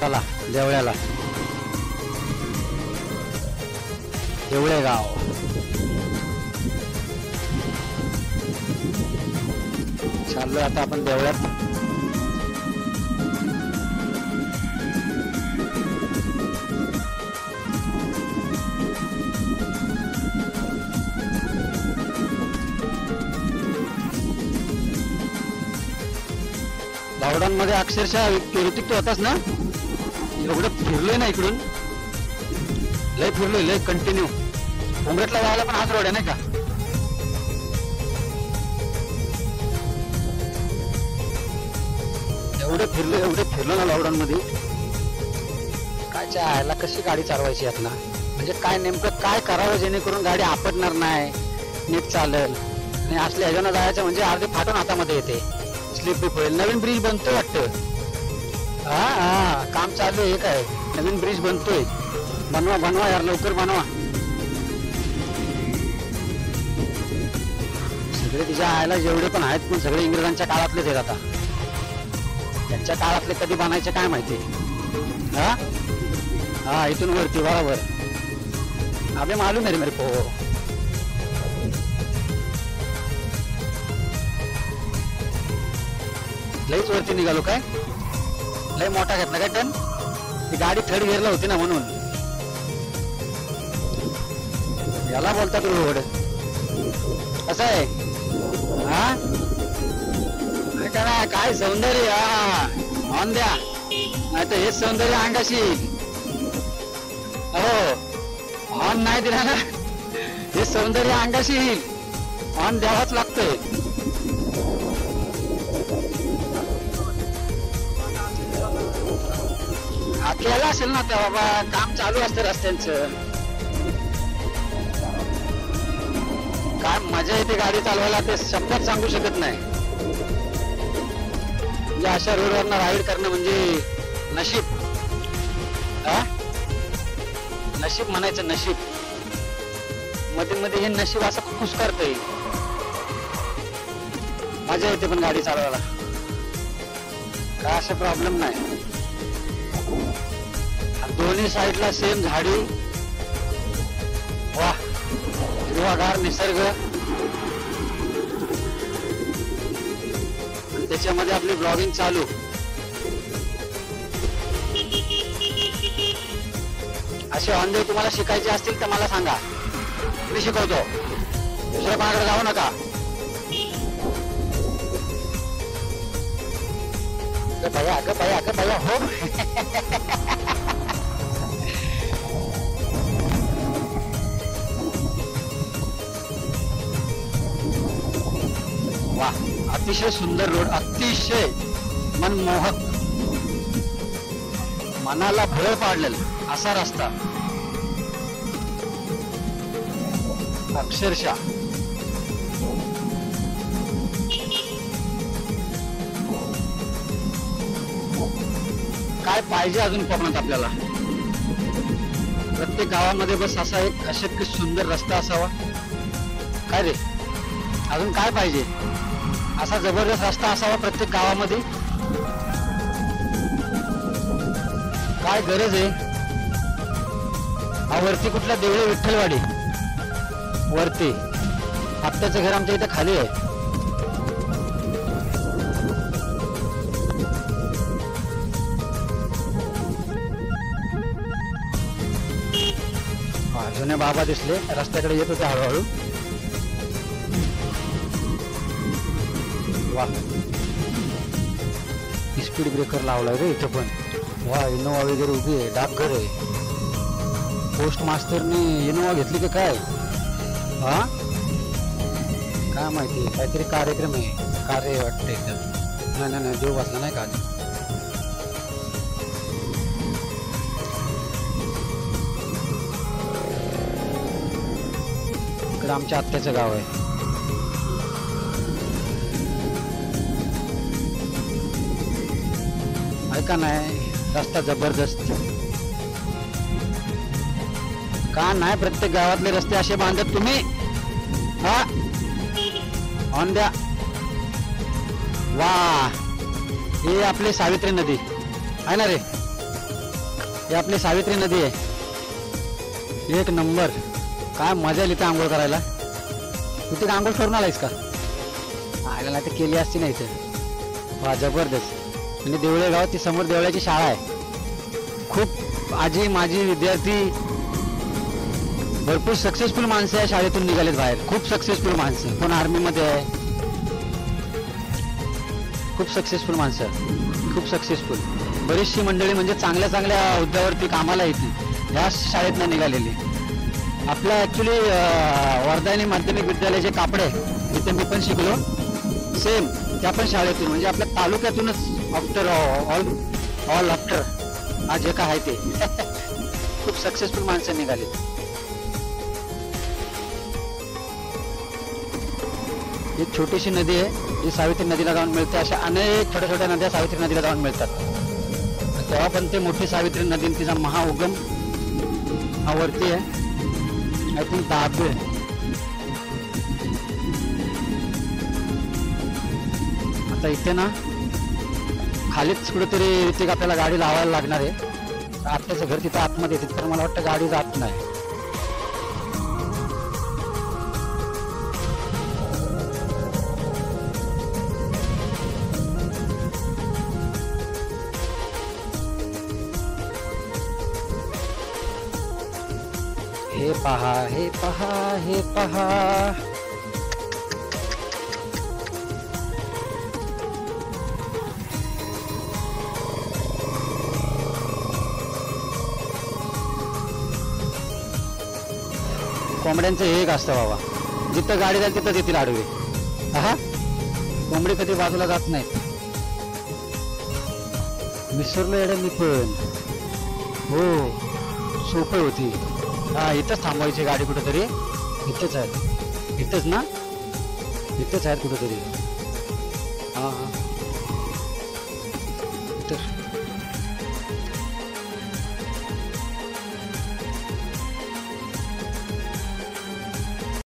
चला देवळ्याला, देवळे गाव. चाललोय आता आपण देवळ्यात. लॉकडाऊन मध्ये अक्षरशः ऋतिक तू होतास ना, एवढं फिरलोय ना इकडून, लय फिरलोय, लय कंटिन्यू. उमरेटला जायला पण हाच रोड आहे नाही का? एवढे फिरलो ना लॉकडाऊन मध्ये. कायच्या आयला कशी गाडी चालवायची यात ना, म्हणजे काय नेमकं काय करावं जेणेकरून गाडी आपटणार नाही, नीट चालेल. आणि असल्या ह्याच्यानं जायचं म्हणजे अर्धे फाटून हातामध्ये येते, स्लिप होईल. नवीन ब्रिज बनतोय वाटतं. हा हा, काम चालू आहे. काय नवीन ब्रिज बनतोय, बनवा यार, लवकर बनवा. सगळे तिच्या आयला जेवढे पण आहेत पण सगळे इंग्रजांच्या काळातलेच आहेत. आता त्यांच्या काळातले कधी बनायचे काय माहिती. हा हा, इथून वरती बरोबर. अबे मालूम आहे रे मेरे को. लईच वरती निघालो काय, लय मोठा घेतला काय टन. ती गाडी थर्ड गिअरला होती ना म्हणून. याला बोलतात रोड. कसं आहे हा, काय सौंदर्य. हा ऑन द्या, नाही तर हेच सौंदर्य अंगाशी. हो ऑन नाही दिला ना, हे सौंदर्य अंगाशी येईल. ऑन द्यावाच लागतंय. केला असेल ना त्या बाबा, काम चालू असतं रस्त्यांचं. काय मजा येते गाडी चालवायला ते शब्दात सांगू शकत नाही. म्हणजे अशा रोडवरनं राईड करणं म्हणजे नशीब. हा नशीब म्हणायचं, नशीब. मध्ये मध्ये हे नशीब असं खुश करतंय. मजा येते पण गाडी चालवायला, काय असं प्रॉब्लेम नाही. दोन्ही साईडला सेम झाडी, वा हिरवागार निसर्ग. त्याच्यामध्ये आपली ब्लॉगिंग चालू. असे ऑनलाईन तुम्हाला शिकायचे असतील तर मला सांगा, मी शिकवतो. दुसऱ्या कोणाकडे जाऊ नका. अगं भैया हो. वा, अतिशय सुंदर रोड, अतिशय मनमोहक, मनाला भुरळ पाडलेला असा रस्ता अक्षरशः. काय पाहिजे अजून कोकणात आपल्याला? प्रत्येक गावामध्ये बस असा एक अशक्य सुंदर रस्ता असावा. काय रे, अजून काय पाहिजे? असा जबरदस्त रस्ता असावा प्रत्येक गावामध्ये. काय गरज आहे? हा वरती कुठला देवळे विठ्ठलवाडी वरती, आत्याचं घर आमच्या इथं खाली आहे. जुने बाबा दिसले, रस्त्याकडे येत होते हळूहळू. वा, स्पीड ब्रेकर लावलाय रे इथं पण. वा, इनोवा वगैरे उभी आहे, डाकघर आहे. पोस्ट मास्टरने इनोवा घेतली का काय? हा काय माहिती, काहीतरी कार्यक्रम आहे, कार्य वाटतं एकदम. नाही देव बसला नाही का आज. इकडं आमच्या आत्याचं गाव आहे. ऐका नाही, रस्ता जबरदस्त. का नाही प्रत्येक गावातले रस्ते असे बांधत तुम्ही? हा ऑन द्या. वा, हे आपली सावित्री नदी आहे ना रे. ही आपली सावित्री नदी आहे, एक नंबर. काय मजा येईल इथे आंघोळ करायला. तू तिथे आंघोळ करून आलायस का? आयला तर केली असती नाही इथे. वा जबरदस्त. म्हणजे देवळे गावात ती समोर देवळाची शाळा आहे. खूप आजी माझी विद्यार्थी भरपूर सक्सेसफुल माणसं या शाळेतून निघालेत बाहेर. खूप सक्सेसफुल माणसं. कोण आर्मीमध्ये आहे, खूप सक्सेसफुल माणसं, खूप सक्सेसफुल. बरीचशी मंडळी म्हणजे चांगल्या चांगल्या हुद्द्यावरती कामाला येते ह्या शाळेतनं निघालेली. आपल्या ॲक्च्युली वर्धानी माध्यमिक विद्यालयाचे कापडे जिथे मी पण शिकलो सेम त्या पण शाळेतून, म्हणजे आपल्या तालुक्यातूनच ऑल आफ्टर आज जे काय आहे ते खूप सक्सेसफुल माणसं निघाली. एक छोटीशी नदी आहे जी सावित्री नदीला जाऊन मिळते. अशा अनेक छोट्या छोट्या नद्या सावित्री नदीला जाऊन मिळतात. तेव्हा पण ते मोठी सावित्री नदी तिचा महाउगम हा वरती आहे. आय थिंक दाबे. आता इथे ना खालीच कुठेतरी इथे आपल्याला गाडी लावायला लागणार आहे. आत्याचं घर तिथं आतमध्ये येते तर मला वाटतं गाडी जात नाही. हे पहा, हे पहा, हे पहा. कोंबड्यांचं हे एक असतं बाबा, जिथं गाडी जाईल तिथंच येतील आडवे. हा कोंबडी कधी बाजूला जात नाही. विसरलो येडे मी पण. हो सोपं होती. हा इथंच थांबवायची गाडी कुठेतरी. इथेच आहे, इथेच ना, इथेच आहेत कुठेतरी. हा हा इथं